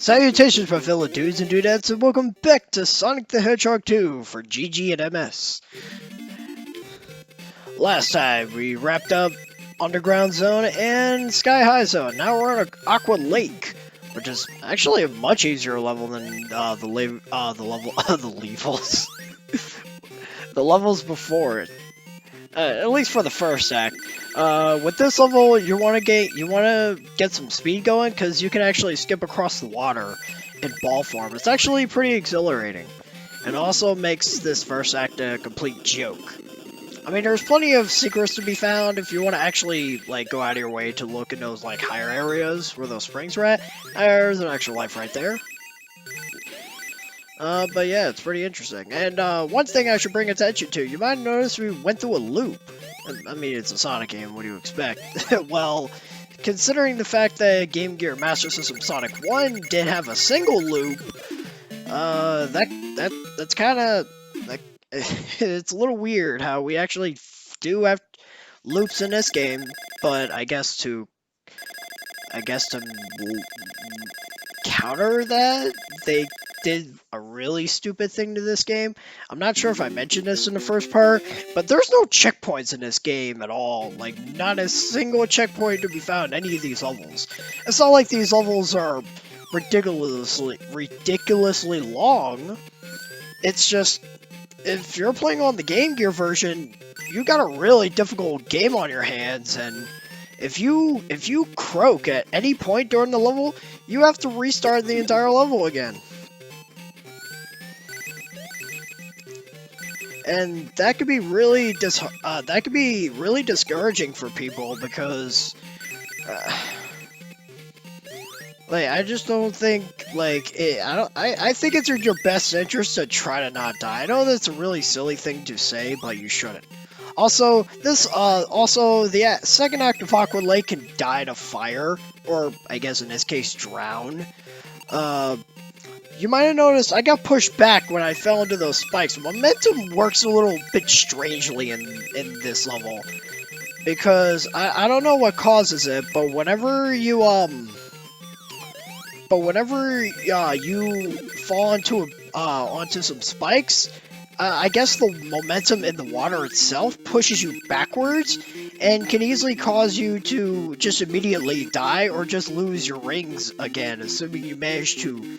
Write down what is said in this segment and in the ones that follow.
Salutations, my fellow dudes and dudettes, and welcome back to Sonic the Hedgehog 2 for GG and MS. Last time, we wrapped up Underground Zone and Sky High Zone. Now we're on Aqua Lake, which is actually a much easier level than the levels, the levels before it. At least for the first act. With this level, you want to get some speed going because you can actually skip across the water in ball form. It's actually pretty exhilarating, and also makes this first act a complete joke. I mean, there's plenty of secrets to be found if you want to actually go out of your way to look in those higher areas where those springs are at. There's an extra life right there. But yeah, it's pretty interesting. And one thing I should bring attention to, you might notice we went through a loop. I mean, it's a Sonic game, what do you expect? Well, considering the fact that Game Gear Master System Sonic 1 did have a single loop, that's kind of, it's a little weird how we actually do have loops in this game, but I guess to counter that, they did a really stupid thing to this game. I'm not sure if I mentioned this in the first part, but there's no checkpoints in this game at all. Not a single checkpoint to be found in any of these levels. It's not like these levels are ridiculously long. It's just, if you're playing on the Game Gear version, you got a really difficult game on your hands, and if you croak at any point during the level, you have to restart the entire level again. And that could be really discouraging for people because I just don't think I think it's in your best interest to try to not die. I know that's a really silly thing to say, but you shouldn't. Also, the second act of Aqua Lake can die to fire, or I guess in this case drown. You might have noticed I got pushed back when I fell into those spikes. Momentum works a little bit strangely in this level, because I don't know what causes it, but whenever you fall onto some spikes, I guess the momentum in the water itself pushes you backwards and can easily cause you to just immediately die or just lose your rings again, assuming you manage to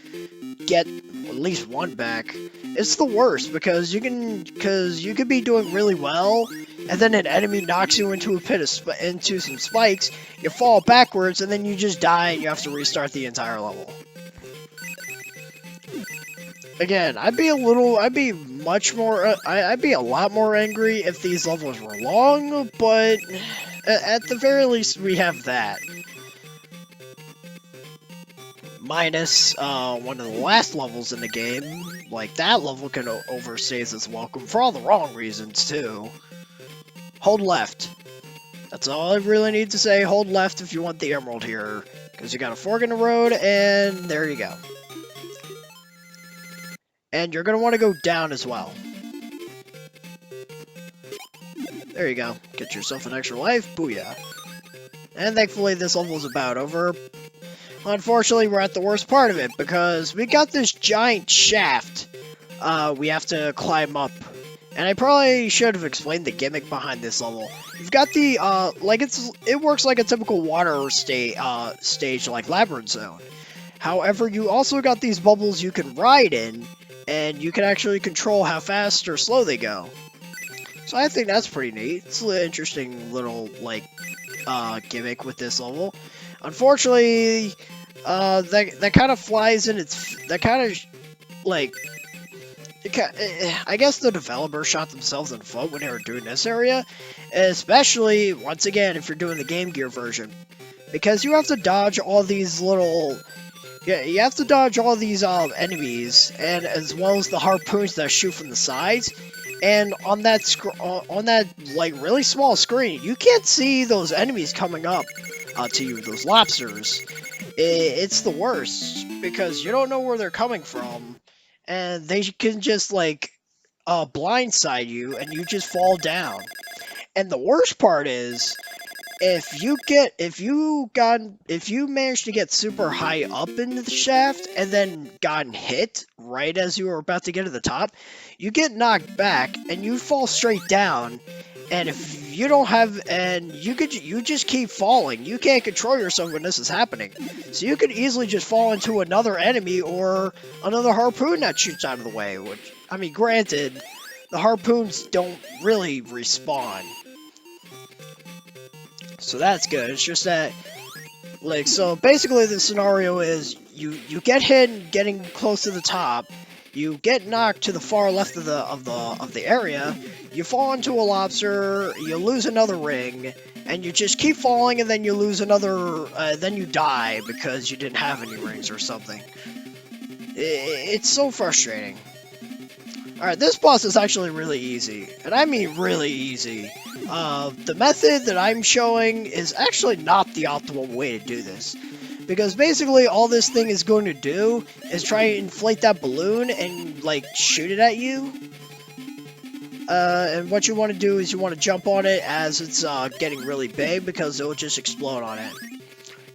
get at least one back. It's the worst because you could be doing really well, and then an enemy knocks you into into some spikes, you fall backwards, and then you just die and you have to restart the entire level. Again, I'd be a lot more angry if these levels were long, but at the very least we have that. Minus one of the last levels in the game, that level can overstays its welcome for all the wrong reasons too. Hold left. That's all I really need to say. Hold left if you want the emerald here, because you got a fork in the road, and there you go. And you're going to want to go down as well. There you go. Get yourself an extra life. Booyah. And thankfully this level's about over. Unfortunately, we're at the worst part of it, because we got this giant shaft we have to climb up. And I probably should have explained the gimmick behind this level. You've got the, it works like a typical water stage like Labyrinth Zone. However, you also got these bubbles you can ride in, and you can actually control how fast or slow they go. So I think that's pretty neat. It's an interesting little, gimmick with this level. Unfortunately, that kind of flies in I guess the developer shot themselves in the foot when they were doing this area, especially, once again, if you're doing the Game Gear version, because you have to dodge all these enemies, and as well as the harpoons that shoot from the sides. And on that really small screen, you can't see those enemies coming up to you, those lobsters. It's the worst, because you don't know where they're coming from, and they can just blindside you, and you just fall down. And the worst part is, if you manage to get super high up into the shaft and then gotten hit right as you were about to get to the top, you get knocked back and you fall straight down. And if you don't have, and you just keep falling. You can't control yourself when this is happening. So you could easily just fall into another enemy or another harpoon that shoots out of the way. Which, I mean, granted, the harpoons don't really respawn. So that's good. It's just that, like, so basically the scenario is you get hit getting close to the top, you get knocked to the far left of the area, you fall into a lobster, you lose another ring, and you just keep falling, and then you lose another, then you die because you didn't have any rings or something. It's so frustrating. Alright, this boss is actually really easy, and I mean really easy. The method that I'm showing is actually not the optimal way to do this. Because basically all this thing is going to do is try and inflate that balloon and, like, shoot it at you. And what you want to do is you want to jump on it as it's getting really big because it will just explode on it.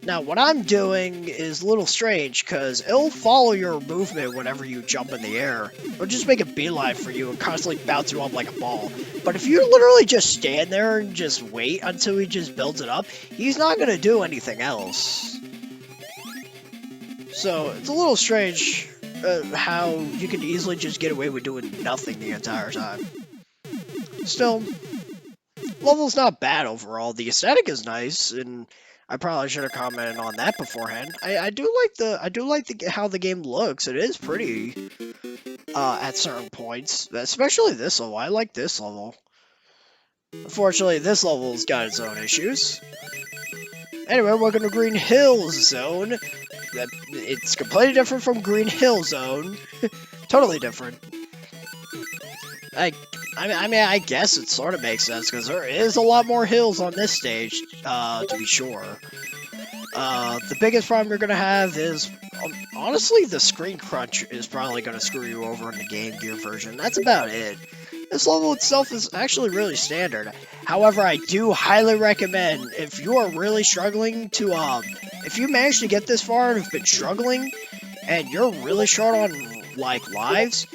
Now, what I'm doing is a little strange, because it'll follow your movement whenever you jump in the air. It'll just make a beeline for you and constantly bounce you up like a ball. But if you literally just stand there and just wait until he just builds it up, he's not going to do anything else. So, it's a little strange how you can easily just get away with doing nothing the entire time. Still, level's not bad overall. The aesthetic is nice, and I probably should have commented on that beforehand. I do like how the game looks. It is pretty at certain points, especially this level. I like this level. Unfortunately, this level's got its own issues. Anyway, welcome to Green Hill Zone. It's completely different from Green Hill Zone. Totally different. I mean, I guess it sort of makes sense, because there is a lot more hills on this stage, to be sure. The biggest problem you're going to have is, honestly, the screen crunch is probably going to screw you over in the Game Gear version. That's about it. This level itself is actually really standard. However, I do highly recommend, if you are really struggling to, if you manage to get this far and have been struggling, and you're really short on, like, lives,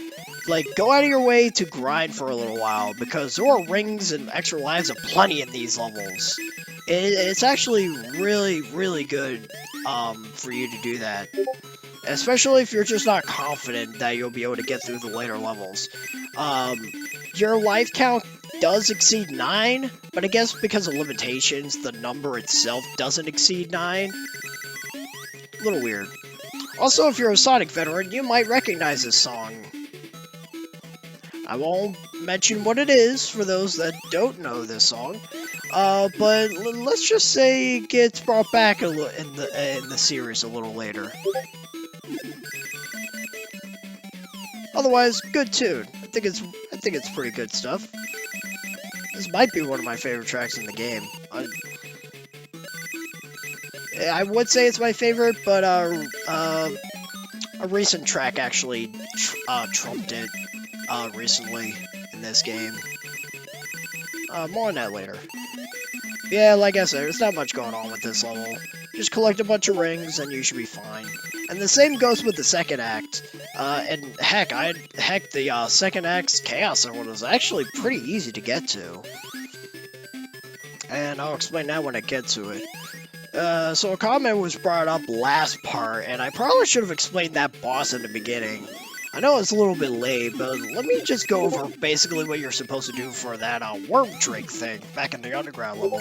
like, go out of your way to grind for a little while, because there are rings and extra lives aplenty in these levels. It's actually really, really good for you to do that. Especially if you're just not confident that you'll be able to get through the later levels. Your life count does exceed 9, but I guess because of limitations, the number itself doesn't exceed 9. A little weird. Also, if you're a Sonic veteran, you might recognize this song. I won't mention what it is for those that don't know this song, but let's just say it gets brought back in the series a little later. Otherwise, good tune. I think it's pretty good stuff. This might be one of my favorite tracks in the game. I would say it's my favorite, but a recent track actually trumped it. Recently in this game. More on that later. Yeah, like I said, there's not much going on with this level. Just collect a bunch of rings and you should be fine. And the same goes with the second act. And heck, the second act's Chaos Zone was actually pretty easy to get to. And I'll explain that when I get to it. So a comment was brought up last part, and I probably should have explained that boss in the beginning. I know it's a little bit late, but let me just go over basically what you're supposed to do for that worm drake thing back in the underground level.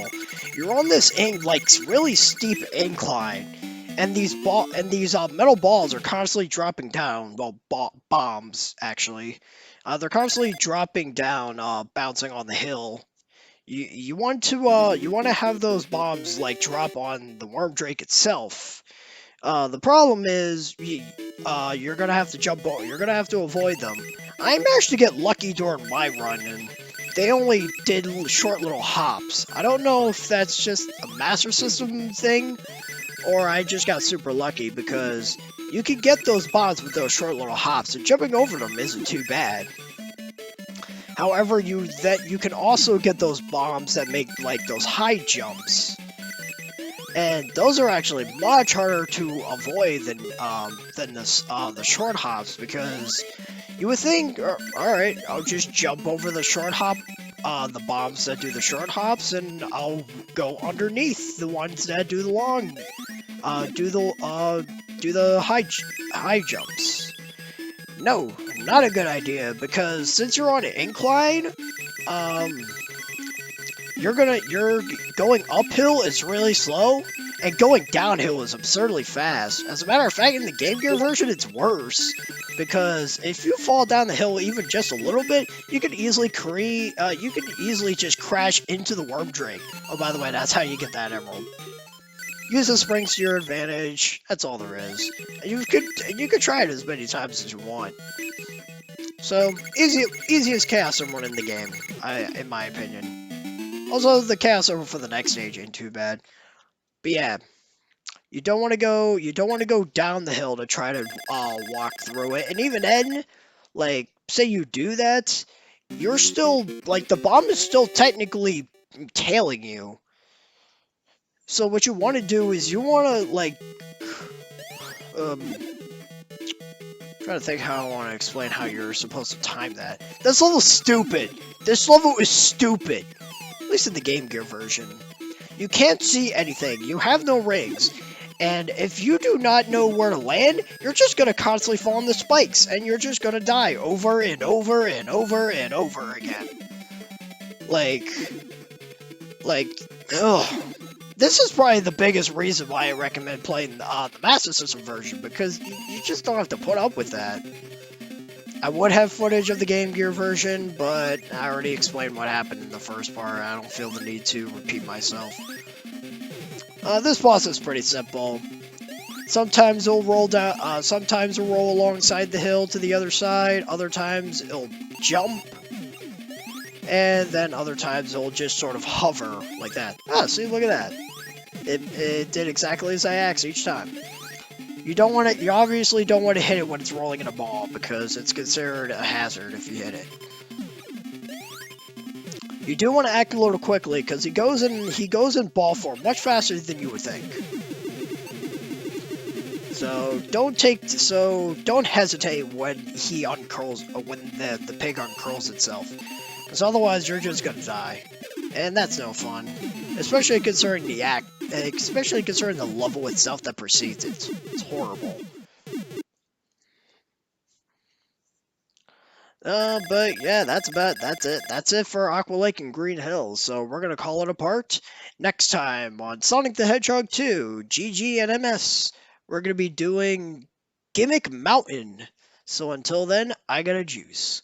You're on this really steep incline, and these metal balls are constantly dropping down. Well, bombs actually. They're constantly dropping down, bouncing on the hill. You want to have those bombs like drop on the worm drake itself. The problem is, you're gonna have to you're gonna have to avoid them. I managed to get lucky during my run, and they only did short little hops. I don't know if that's just a Master System thing, or I just got super lucky, because you can get those bombs with those short little hops, and jumping over them isn't too bad. However, you can also get those bombs that make like those high jumps, and those are actually much harder to avoid than the short hops, because you would think, all right, I'll just jump over the short hop, the bombs that do the short hops, and I'll go underneath the ones that do the long, do the high jumps. No, not a good idea, because since you're on an incline, um, you're going uphill is really slow, and going downhill is absurdly fast. As a matter of fact, in the Game Gear version, it's worse, because if you fall down the hill even just a little bit, you can easily just crash into the worm drake. Oh, by the way, that's how you get that emerald. Use the springs to your advantage. That's all there is. And you could try it as many times as you want. So easiest chaos summon in the game, in my opinion. Also, the chaos summon for the next stage ain't too bad. But yeah, you don't want to go down the hill to try to walk through it. And even then, like, say you do that, you're still, like, the bomb is still technically tailing you. So what you want to do is you want to, like, trying to think how I want to explain how you're supposed to time that. This level's stupid. This level is stupid. At least in the Game Gear version. You can't see anything. You have no rings. And if you do not know where to land, you're just going to constantly fall on the spikes. And you're just going to die over and over and over and over again. Like, ugh. This is probably the biggest reason why I recommend playing the Master System version, because you just don't have to put up with that. I would have footage of the Game Gear version, but I already explained what happened in the first part. I don't feel the need to repeat myself. This boss is pretty simple. Sometimes it'll roll down. Sometimes it'll roll alongside the hill to the other side. Other times it'll jump. And then other times it'll just sort of hover like that. Ah, see, look at that. It did exactly as I asked each time. You obviously don't want to hit it when it's rolling in a ball, because it's considered a hazard if you hit it. You do want to act a little quickly, because he goes in ball form much faster than you would think. So don't hesitate when he uncurls, when the pig uncurls itself. Because otherwise you're just gonna die. And that's no fun. Especially concerning the level itself that precedes it. It's horrible. But yeah, that's it. That's it for Aqua Lake and Green Hills. So we're gonna call it a part. Next time on Sonic the Hedgehog 2, GG and MS, we're gonna be doing Gimmick Mountain. So until then, I gotta juice.